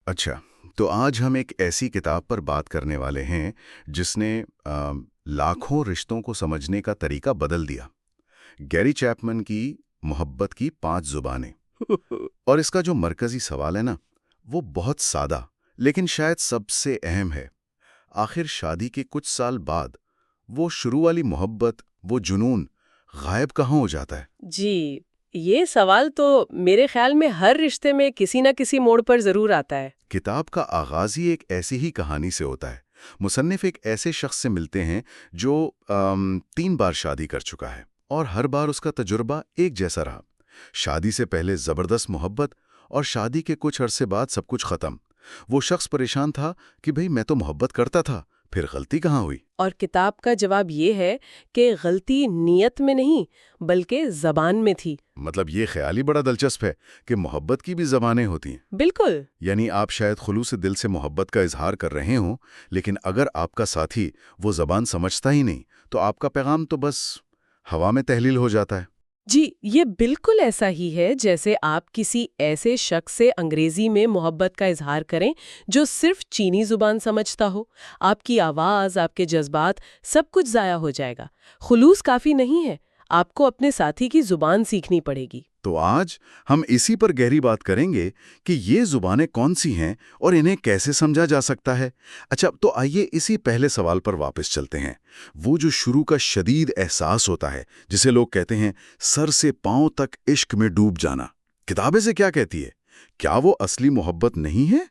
اچھا، تو آج ہم ایک ایسی کتاب پر بات کرنے والے ہیں جس نے لاکھوں رشتوں کو سمجھنے کا طریقہ بدل دیا۔ گیری چیپمن کی محبت کی 5 زبانیں۔ اور اس کا جو مرکزی سوال ہے نا، وہ بہت سادہ لیکن شاید سب سے اہم ہے۔ آخر شادی کے کچھ سال بعد وہ شروع والی محبت، وہ جنون غائب کہاں ہو جاتا ہے؟ جی، یہ سوال تو میرے خیال میں ہر رشتے میں کسی نہ کسی موڑ پر ضرور آتا ہے۔ کتاب کا آغاز ہی ایک ایسی ہی کہانی سے ہوتا ہے۔ مصنف ایک ایسے شخص سے ملتے ہیں جو 3 بار شادی کر چکا ہے اور ہر بار اس کا تجربہ ایک جیسا رہا۔ شادی سے پہلے زبردست محبت اور شادی کے کچھ عرصے بعد سب کچھ ختم۔ وہ شخص پریشان تھا کہ بھئی میں تو محبت کرتا تھا، پھر غلطی کہاں ہوئی؟ اور کتاب کا جواب یہ ہے کہ غلطی نیت میں نہیں بلکہ زبان میں تھی۔ مطلب یہ خیال ہی بڑا دلچسپ ہے کہ محبت کی بھی زبانیں ہوتی ہیں۔ بالکل۔ یعنی آپ شاید خلوص دل سے محبت کا اظہار کر رہے ہوں، لیکن اگر آپ کا ساتھی وہ زبان سمجھتا ہی نہیں تو آپ کا پیغام تو بس ہوا میں تحلیل ہو جاتا ہے۔ جی، یہ بالکل ایسا ہی ہے جیسے آپ کسی ایسے شخص سے انگریزی میں محبت کا اظہار کریں جو صرف چینی زبان سمجھتا ہو۔ آپ کی آواز، آپ کے جذبات، سب کچھ ضائع ہو جائے گا۔ خلوص کافی نہیں ہے، آپ کو اپنے ساتھی کی زبان سیکھنی پڑے گی۔ تو آج ہم اسی پر گہری بات کریں گے کہ یہ زبانیں کون سی ہیں اور انہیں کیسے سمجھا جا سکتا ہے۔ اچھا، تو آئیے اسی پہلے سوال پر واپس چلتے ہیں۔ وہ جو شروع کا شدید احساس ہوتا ہے، جسے لوگ کہتے ہیں سر سے پاؤں تک عشق میں ڈوب جانا، کتابیں سے کیا کہتی ہے؟ کیا وہ اصلی محبت نہیں ہے؟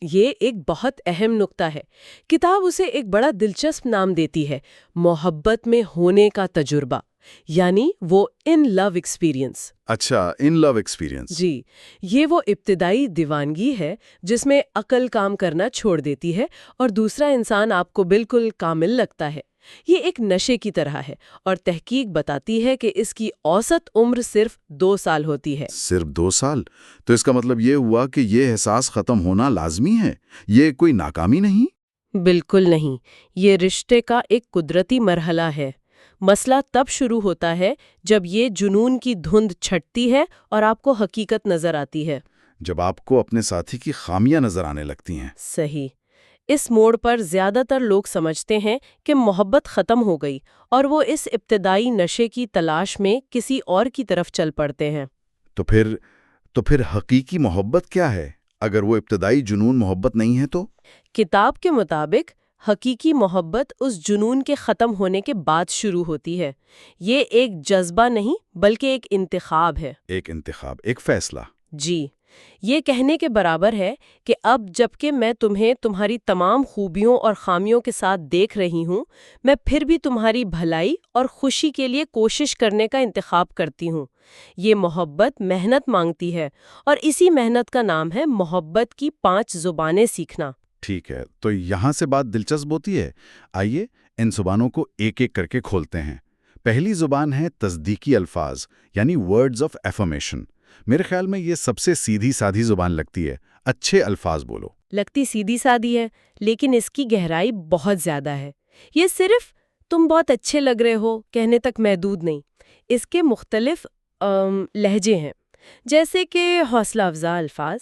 یہ ایک بہت اہم نقطہ ہے۔ کتاب اسے ایک بڑا دلچسپ نام دیتی ہے، محبت میں ہونے کا تجربہ، یعنی وہ ان لو ایکسپیرینس۔ اچھا، ان لو ایکسپیرینس۔ جی، یہ وہ ابتدائی دیوانگی ہے جس میں عقل کام کرنا چھوڑ دیتی ہے اور دوسرا انسان آپ کو بالکل کامل لگتا ہے۔ یہ ایک نشے کی طرح ہے اور تحقیق بتاتی ہے کہ اس کی اوسط عمر صرف 2 سال ہوتی ہے۔ صرف 2 سال؟ تو اس کا مطلب یہ ہوا کہ یہ احساس ختم ہونا لازمی ہے، یہ کوئی ناکامی نہیں؟ بالکل نہیں، یہ رشتے کا ایک قدرتی مرحلہ ہے۔ مسئلہ تب شروع ہوتا ہے جب یہ جنون کی دھند چھٹتی ہے اور آپ کو حقیقت نظر آتی ہے۔ جب آپ کو اپنے ساتھی کی خامیاں نظر آنے لگتی ہیں۔ صحیح۔ اس موڑ پر زیادہ تر لوگ سمجھتے ہیں کہ محبت ختم ہو گئی اور وہ اس ابتدائی نشے کی تلاش میں کسی اور کی طرف چل پڑتے ہیں۔ تو پھر حقیقی محبت کیا ہے؟ اگر وہ ابتدائی جنون محبت نہیں ہے تو؟ کتاب کے مطابق حقیقی محبت اس جنون کے ختم ہونے کے بعد شروع ہوتی ہے۔ یہ ایک جذبہ نہیں بلکہ ایک انتخاب ہے۔ ایک انتخاب، ایک فیصلہ۔ جی، یہ کہنے کے برابر ہے کہ اب جبکہ میں تمہیں تمہاری تمام خوبیوں اور خامیوں کے ساتھ دیکھ رہی ہوں، میں پھر بھی تمہاری بھلائی اور خوشی کے لیے کوشش کرنے کا انتخاب کرتی ہوں۔ یہ محبت محنت مانگتی ہے اور اسی محنت کا نام ہے محبت کی 5 زبانیں سیکھنا۔ ٹھیک ہے، تو یہاں سے بات دلچسپ ہوتی ہے۔ آئیے ان زبانوں کو ایک ایک کر کے کھولتے ہیں۔ پہلی زبان ہے تصدیقی الفاظ، یعنی ورڈز آف ایفرمیشن۔ میرے خیال میں یہ سب سے سیدھی سادھی زبان لگتی ہے۔ اچھے الفاظ بولو۔ لگتی سیدھی سادھی ہے، لیکن اس کی گہرائی بہت زیادہ ہے۔ یہ صرف تم بہت اچھے لگ رہے ہو کہنے تک محدود نہیں۔ اس کے مختلف لہجے ہیں، جیسے کہ حوصلہ افزا الفاظ۔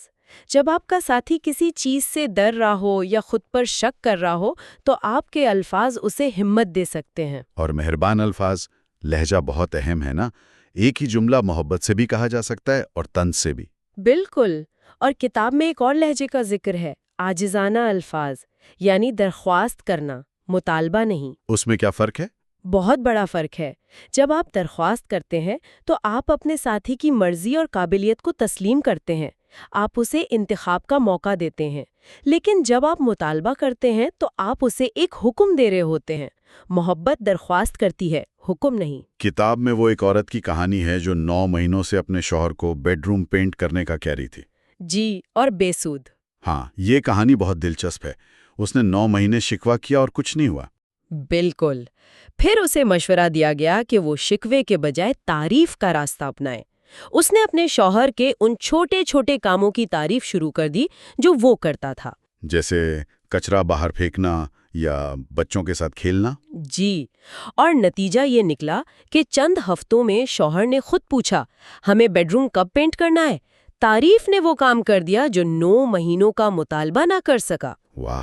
جب آپ کا ساتھی کسی چیز سے ڈر رہا ہو یا خود پر شک کر رہا ہو تو آپ کے الفاظ اسے ہمت دے سکتے ہیں۔ اور مہربان الفاظ، لہجہ بہت اہم ہے نا۔ ایک ہی جملہ محبت سے بھی کہا جا سکتا ہے اور طنز سے بھی۔ بالکل۔ اور کتاب میں ایک اور لہجے کا ذکر ہے، عاجزانہ الفاظ، یعنی درخواست کرنا، مطالبہ نہیں۔ اس میں کیا فرق ہے؟ بہت بڑا فرق ہے۔ جب آپ درخواست کرتے ہیں تو آپ اپنے ساتھی کی مرضی اور قابلیت کو تسلیم کرتے ہیں، آپ اسے انتخاب کا موقع دیتے ہیں۔ لیکن جب آپ مطالبہ کرتے ہیں تو آپ اسے ایک حکم دے رہے ہوتے ہیں۔ محبت درخواست کرتی ہے، حکم نہیں۔ کتاب میں وہ ایک عورت کی کہانی ہے جو 9 مہینوں سے اپنے شوہر کو بیڈ روم پینٹ کرنے کا کہہ رہی تھی۔ جی، اور بے سود۔ ہاں، یہ کہانی بہت دلچسپ ہے۔ اس نے 9 مہینے شکوہ کیا اور کچھ نہیں ہوا۔ بالکل۔ پھر اسے مشورہ دیا گیا کہ وہ شکوے کے بجائے تعریف کا راستہ اپنائے۔ اس نے اپنے شوہر کے ان چھوٹے چھوٹے کاموں کی تعریف شروع کر دی جو وہ کرتا تھا، جیسے کچرا باہر پھینکنا یا بچوں کے ساتھ کھیلنا۔ جی، اور نتیجہ یہ نکلا کہ چند ہفتوں میں شوہر نے خود پوچھا، ہمیں بیڈ روم کب پینٹ کرنا ہے؟ تعریف نے وہ کام کر دیا جو 9 مہینوں کا مطالبہ نہ کر سکا۔ واہ،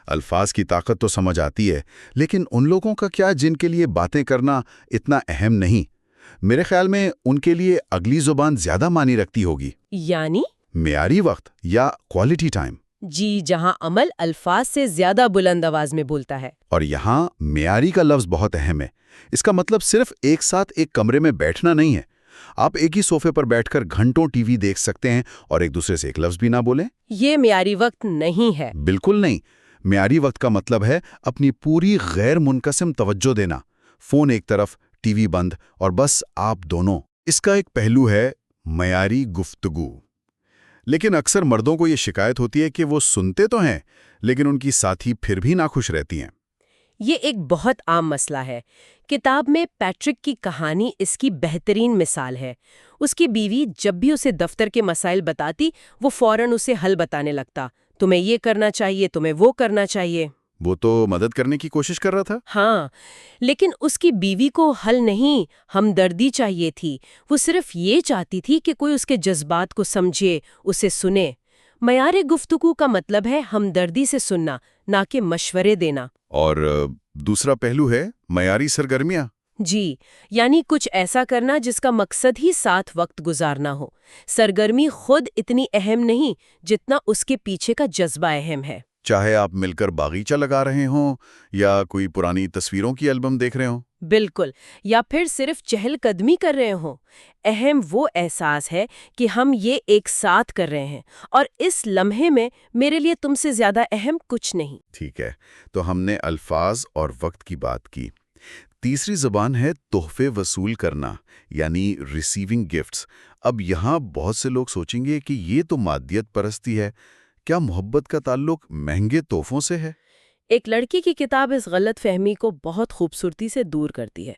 الفاظ کی طاقت تو سمجھ آتی ہے، لیکن ان لوگوں کا کیا جن کے لیے باتیں کرنا اتنا اہم نہیں؟ میرے خیال میں ان کے لیے اگلی زبان زیادہ معنی رکھتی ہوگی۔ یعنی معیاری وقت یا کوالٹی ٹائم۔ جی، جہاں عمل الفاظ سے زیادہ بلند آواز میں بولتا ہے۔ اور یہاں معیاری کا لفظ بہت اہم ہے۔ اس کا مطلب صرف ایک ساتھ ایک کمرے میں بیٹھنا نہیں ہے۔ آپ ایک ہی صوفے پر بیٹھ کر گھنٹوں ٹی وی دیکھ سکتے ہیں اور ایک دوسرے سے ایک لفظ بھی نہ بولیں۔ یہ معیاری وقت نہیں ہے۔ بالکل نہیں۔ معیاری وقت کا مطلب ہے اپنی پوری غیر منقسم توجہ دینا، فون ایک طرف، ٹی وی بند، اور بس آپ دونوں۔ اس کا ایک پہلو ہے معیاری گفتگو۔ لیکن اکثر مردوں کو یہ شکایت ہوتی ہے کہ وہ سنتے تو ہیں لیکن ان کی ساتھی پھر بھی ناخوش رہتی ہیں۔ یہ ایک بہت عام مسئلہ ہے۔ کتاب میں پیٹرک کی کہانی اس کی بہترین مثال ہے۔ اس کی بیوی جب بھی اسے دفتر کے مسائل بتاتی، وہ فوراً اسے حل بتانے لگتا۔ تمہیں یہ کرنا چاہیے، تمہیں وہ کرنا چاہیے۔ وہ تو مدد کرنے کی کوشش کر رہا تھا۔ ہاں، لیکن اس کی بیوی کو حل نہیں، ہمدردی چاہیے تھی۔ وہ صرف یہ چاہتی تھی کہ کوئی اس کے جذبات کو سمجھے، اسے سنے۔ معیار گفتگو کا مطلب ہے ہمدردی سے سننا، نہ کہ مشورے دینا۔ اور دوسرا پہلو ہے معیاری سرگرمیاں۔ جی، یعنی کچھ ایسا کرنا جس کا مقصد ہی ساتھ وقت گزارنا ہو۔ سرگرمی خود اتنی اہم نہیں جتنا اس کے پیچھے کا جذبہ اہم ہے۔ چاہے آپ مل کر باغیچہ لگا رہے ہوں یا کوئی پرانی تصویروں کی البم دیکھ رہے ہوں۔ بالکل، یا پھر صرف چہل قدمی کر رہے ہوں۔ اہم وہ احساس ہے کہ ہم یہ ایک ساتھ کر رہے ہیں اور اس لمحے میں میرے لیے تم سے زیادہ اہم کچھ نہیں۔ ٹھیک ہے، تو ہم نے الفاظ اور وقت کی بات کی۔ تیسری زبان ہے تحفے وصول کرنا، یعنی ریسیونگ گفٹس۔ اب یہاں بہت سے لوگ سوچیں گے کہ یہ تو مادیت پرستی ہے۔ کیا محبت کا تعلق مہنگے تحفوں سے ہے؟ ایک لڑکی کی کتاب اس غلط فہمی کو بہت خوبصورتی سے دور کرتی ہے۔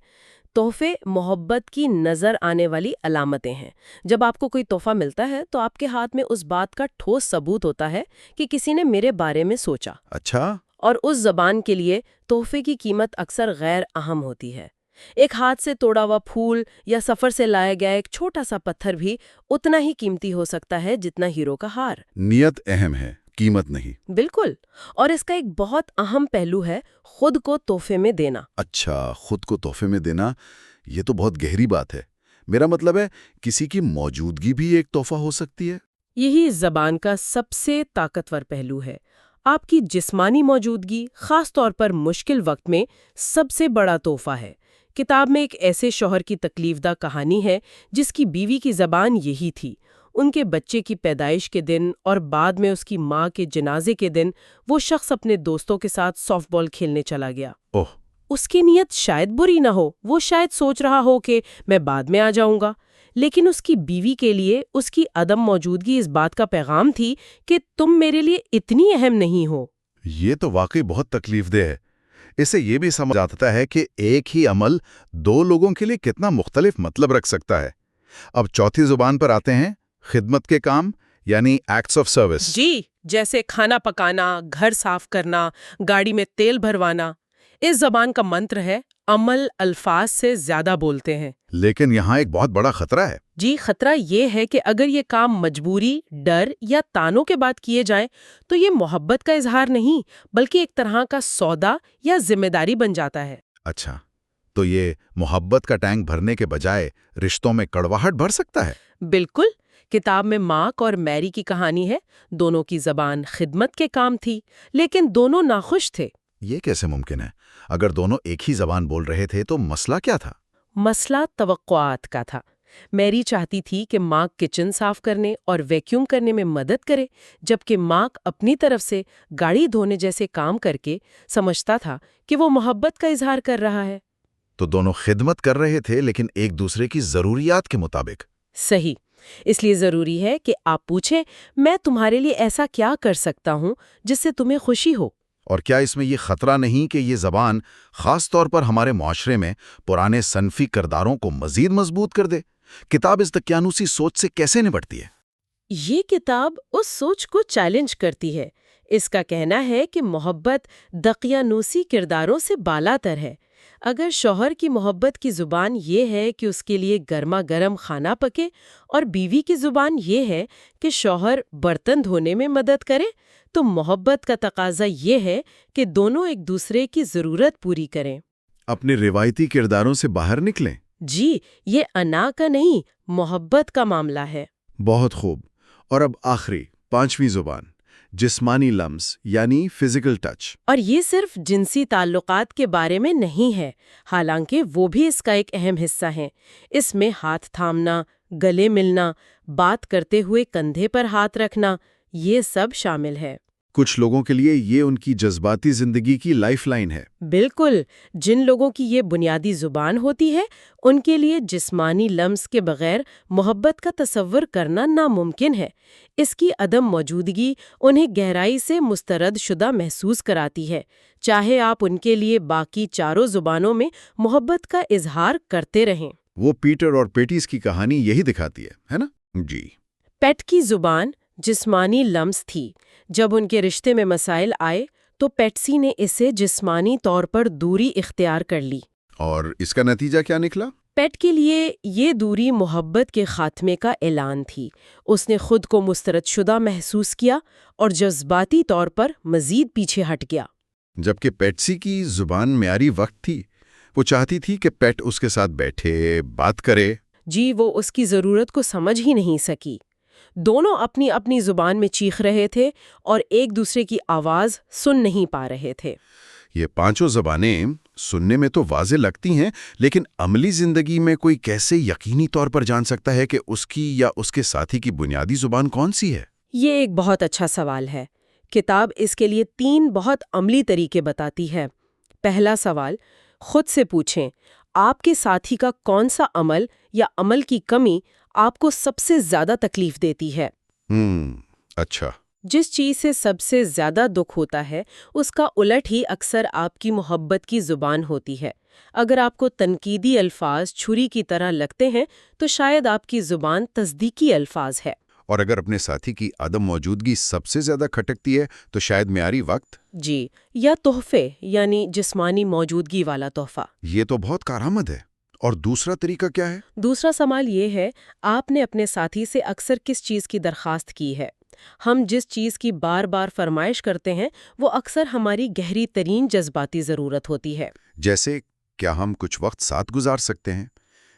تحفے محبت کی نظر آنے والی علامتیں ہیں۔ جب آپ کو کوئی تحفہ ملتا ہے تو آپ کے ہاتھ میں اس بات کا ٹھوس ثبوت ہوتا ہے کہ کسی نے میرے بارے میں سوچا۔ اچھا۔ اور اس زبان کے لیے تحفے کی قیمت اکثر غیر اہم ہوتی ہے۔ ایک ہاتھ سے توڑا ہوا پھول یا سفر سے لایا گیا ایک چھوٹا سا پتھر بھی اتنا ہی قیمتی ہو سکتا ہے جتنا ہیرو کا ہار۔ نیت اہم ہے، قیمت نہیں۔ بالکل، اور اس کا ایک بہت اہم پہلو ہے خود کو تحفے میں دینا۔ اچھا، خود کو تحفے میں دینا، یہ تو بہت گہری بات ہے۔ میرا مطلب ہے کسی کی موجودگی بھی ایک تحفہ ہو سکتی ہے۔ یہی اس زبان کا سب سے طاقتور پہلو ہے۔ آپ کی جسمانی موجودگی خاص طور پر مشکل وقت میں سب سے بڑا تحفہ ہے۔ کتاب میں ایک ایسے شوہر کی تکلیف دہ کہانی ہے جس کی بیوی کی زبان یہی تھی۔ ان کے بچے کی پیدائش کے دن اور بعد میں اس کی ماں کے جنازے کے دن وہ شخص اپنے دوستوں کے ساتھ سافٹ بال کھیلنے چلا گیا۔ اوہ! اس کی نیت شاید بری نہ ہو، وہ شاید سوچ رہا ہو کہ میں بعد میں آ جاؤں گا، لیکن اس کی بیوی کے لیے اس کی عدم موجودگی اس بات کا پیغام تھی کہ تم میرے لیے اتنی اہم نہیں ہو۔ یہ تو واقعی بہت تکلیف دہ ہے۔ اس سے یہ بھی سمجھ آتا ہے کہ ایک ہی عمل دو لوگوں کے لیے کتنا مختلف مطلب رکھ سکتا ہے۔ اب چوتھی زبان پر آتے ہیں، خدمت کے کام، یعنی ایکٹس آف سروس۔ جی، جیسے کھانا پکانا، گھر صاف کرنا، گاڑی میں تیل بھروانا۔ اس زبان کا منتر ہے عمل الفاظ سے زیادہ بولتے ہیں۔ لیکن یہاں ایک بہت بڑا خطرہ ہے۔ جی، خطرہ یہ ہے کہ اگر یہ کام مجبوری، ڈر یا تانوں کے بعد کیے جائیں تو یہ محبت کا اظہار نہیں بلکہ ایک طرح کا سودا یا ذمہ داری بن جاتا ہے۔ اچھا، تو یہ محبت کا ٹینک بھرنے کے بجائے رشتوں میں کڑواہٹ بھر سکتا ہے۔ بالکل، کتاب میں مارک اور میری کی کہانی ہے۔ دونوں کی زبان خدمت کے کام تھی لیکن دونوں ناخوش تھے۔ یہ کیسے ممکن ہے؟ اگر دونوں ایک ہی زبان بول رہے تھے تو مسئلہ کیا تھا؟ مسئلہ توقعات کا تھا۔ میری چاہتی تھی کہ مارک کچن صاف کرنے اور ویکیوم کرنے میں مدد کرے، جبکہ مارک اپنی طرف سے گاڑی دھونے جیسے کام کر کے سمجھتا تھا کہ وہ محبت کا اظہار کر رہا ہے۔ تو دونوں خدمت کر رہے تھے لیکن ایک دوسرے کی ضروریات کے مطابق۔ صحیح، اس لیے ضروری ہے کہ آپ پوچھیں میں تمہارے لیے ایسا کیا کر سکتا ہوں جس سے تمہیں خوشی ہو۔ اور کیا اس میں یہ خطرہ نہیں کہ یہ زبان خاص طور پر ہمارے معاشرے میں پرانے صنفی کرداروں کو مزید مضبوط کر دے؟ کتاب اس دقیانوسی سوچ سے کیسے نپٹتی ہے؟ یہ کتاب اس سوچ کو چیلنج کرتی ہے۔ اس کا کہنا ہے کہ محبت دقیانوسی کرداروں سے بالا تر ہے۔ اگر شوہر کی محبت کی زبان یہ ہے کہ اس کے لیے گرما گرم کھانا پکے اور بیوی کی زبان یہ ہے کہ شوہر برتن دھونے میں مدد کرے، تو محبت کا تقاضا یہ ہے کہ دونوں ایک دوسرے کی ضرورت پوری کریں۔ اپنے روایتی کرداروں سے باہر نکلیں۔ جی، یہ انا کا نہیں، محبت کا معاملہ ہے۔ بہت خوب۔ اور اب آخری 5ویں زبان، جسمانی لمس یعنی فزیکل ٹچ۔ اور یہ صرف جنسی تعلقات کے بارے میں نہیں ہے، حالانکہ وہ بھی اس کا ایک اہم حصہ ہیں۔ اس میں ہاتھ تھامنا، گلے ملنا، بات کرتے ہوئے کندھے پر ہاتھ رکھنا، یہ سب شامل ہے۔ کچھ لوگوں کے لیے یہ ان کی جذباتی زندگی کی لائف لائن ہے۔ بالکل، جن لوگوں کی یہ بنیادی زبان ہوتی ہے، ان کے لیے جسمانی لمس کے بغیر محبت کا تصور کرنا ناممکن ہے۔ اس کی عدم موجودگی انہیں گہرائی سے مسترد شدہ محسوس کراتی ہے، چاہے آپ ان کے لیے باقی چاروں زبانوں میں محبت کا اظہار کرتے رہیں۔ وہ پیٹر اور پیٹیز کی کہانی یہی دکھاتی ہے نا؟ جی۔ پیٹ کی زبان جسمانی لمس تھی۔ جب ان کے رشتے میں مسائل آئے تو پیٹسی نے اسے جسمانی طور پر دوری اختیار کر لی۔ اور اس کا نتیجہ کیا نکلا؟ پیٹ کے لیے یہ دوری محبت کے خاتمے کا اعلان تھی۔ اس نے خود کو مسترد شدہ محسوس کیا اور جذباتی طور پر مزید پیچھے ہٹ گیا۔ جبکہ پیٹسی کی زبان معیاری وقت تھی، وہ چاہتی تھی کہ پیٹ اس کے ساتھ بیٹھے، بات کرے۔ جی، وہ اس کی ضرورت کو سمجھ ہی نہیں سکی۔ دونوں اپنی اپنی زبان میں چیخ رہے تھے اور ایک دوسرے کی آواز سن نہیں پا رہے تھے۔ یہ 5 زبانیں سننے میں تو واضح لگتی ہیں، لیکن عملی زندگی میں کوئی کیسے یقینی طور پر جان سکتا ہے کہ اس کی یا اس کے ساتھی کی بنیادی زبان کون سی ہے؟ یہ ایک بہت اچھا سوال ہے۔ کتاب اس کے لیے 3 بہت عملی طریقے بتاتی ہے۔ پہلا سوال، خود سے پوچھیں، آپ کے ساتھی کا کون سا عمل یا عمل کی کمی آپ کو سب سے زیادہ تکلیف دیتی ہے؟ اچھا۔ جس چیز سے سب سے زیادہ دکھ ہوتا ہے، اس کا الٹ ہی اکثر آپ کی محبت کی زبان ہوتی ہے۔ اگر آپ کو تنقیدی الفاظ چھری کی طرح لگتے ہیں تو شاید آپ کی زبان تصدیقی الفاظ ہے۔ اور اگر اپنے ساتھی کی عدم موجودگی سب سے زیادہ کھٹکتی ہے تو شاید معیاری وقت، جی، یا تحفے یعنی جسمانی موجودگی والا تحفہ۔ یہ تو بہت کارآمد ہے۔ اور دوسرا طریقہ کیا ہے؟ دوسرا سوال یہ ہے، آپ نے اپنے ساتھی سے اکثر کس چیز کی درخواست کی ہے؟ ہم جس چیز کی بار بار فرمائش کرتے ہیں وہ اکثر ہماری گہری ترین جذباتی ضرورت ہوتی ہے۔ جیسے کیا ہم کچھ وقت ساتھ گزار سکتے ہیں،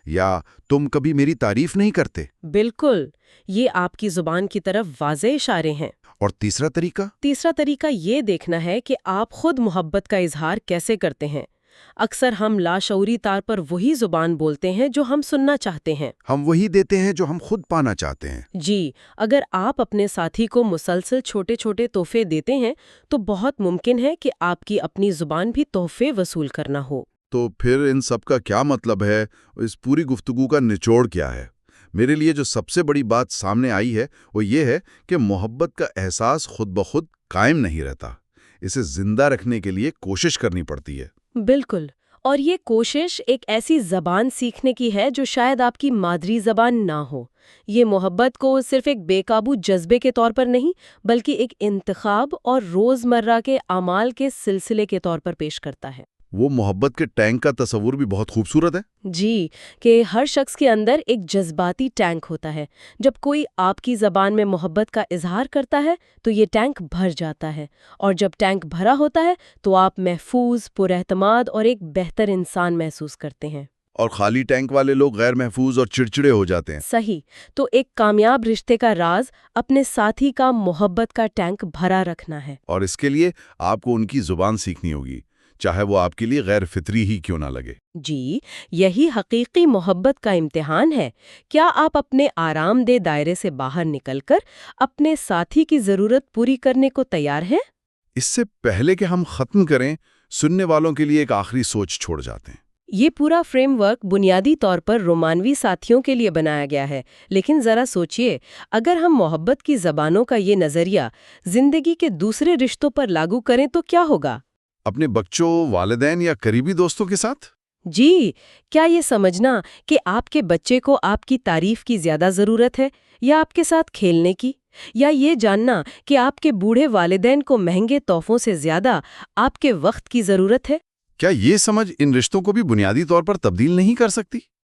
یا تم کبھی میری تعریف نہیں کرتے؟ بالکل، یہ آپ کی زبان کی طرف واضح اشارے ہیں۔ اور تیسرا طریقہ یہ دیکھنا ہے کہ آپ خود محبت کا اظہار کیسے کرتے ہیں۔ اکثر ہم لاشعوری طور پر وہی زبان بولتے ہیں جو ہم سننا چاہتے ہیں، ہم وہی دیتے ہیں جو ہم خود پانا چاہتے ہیں۔ جی، اگر آپ اپنے ساتھی کو مسلسل چھوٹے چھوٹے تحفے دیتے ہیں تو بہت ممکن ہے کہ آپ کی اپنی زبان بھی تحفے وصول کرنا ہو۔ تو پھر ان سب کا کیا مطلب ہے؟ اس پوری گفتگو کا نچوڑ کیا ہے؟ میرے لیے جو سب سے بڑی بات سامنے آئی ہے وہ یہ ہے کہ محبت کا احساس خود بخود قائم نہیں رہتا، اسے زندہ رکھنے کے لیے کوشش کرنی پڑتی ہے۔ بالکل، اور یہ کوشش ایک ایسی زبان سیکھنے کی ہے جو شاید آپ کی مادری زبان نہ ہو۔ یہ محبت کو صرف ایک بے قابو جذبے کے طور پر نہیں، بلکہ ایک انتخاب اور روزمرہ کے اعمال کے سلسلے کے طور پر پیش کرتا ہے۔ وہ محبت کے ٹینک کا تصور بھی بہت خوبصورت ہے۔ جی، کہ ہر شخص کے اندر ایک جذباتی ٹینک ہوتا ہے۔ جب کوئی آپ کی زبان میں محبت کا اظہار کرتا ہے تو یہ ٹینک بھر جاتا ہے، اور جب ٹینک بھرا ہوتا ہے تو آپ محفوظ، پر اعتماد اور ایک بہتر انسان محسوس کرتے ہیں۔ اور خالی ٹینک والے لوگ غیر محفوظ اور چڑچڑے ہو جاتے ہیں۔ صحیح، تو ایک کامیاب رشتے کا راز اپنے ساتھی کا محبت کا ٹینک بھرا رکھنا ہے۔ اور اس کے لیے آپ کو ان کی زبان سیکھنی ہوگی، چاہے وہ آپ کے لیے غیر فطری ہی کیوں نہ لگے۔ جی، یہی حقیقی محبت کا امتحان ہے۔ کیا آپ اپنے آرام دہ دائرے سے باہر نکل کر اپنے ساتھی کی ضرورت پوری کرنے کو تیار ہیں؟ اس سے پہلے کہ ہم ختم کریں، سننے والوں کے لیے ایک آخری سوچ چھوڑ جاتے ہیں۔ یہ پورا فریم ورک بنیادی طور پر رومانوی ساتھیوں کے لیے بنایا گیا ہے، لیکن ذرا سوچئے، اگر ہم محبت کی زبانوں کا یہ نظریہ زندگی کے دوسرے رشتوں پر لاگو کریں تو کیا ہوگا؟ اپنے بچوں، والدین یا قریبی دوستوں کے ساتھ؟ جی، کیا یہ سمجھنا کہ آپ کے بچے کو آپ کی تعریف کی زیادہ ضرورت ہے یا آپ کے ساتھ کھیلنے کی؟ یا یہ جاننا کہ آپ کے بوڑھے والدین کو مہنگے تحفوں سے زیادہ آپ کے وقت کی ضرورت ہے؟ کیا یہ سمجھ ان رشتوں کو بھی بنیادی طور پر تبدیل نہیں کر سکتی؟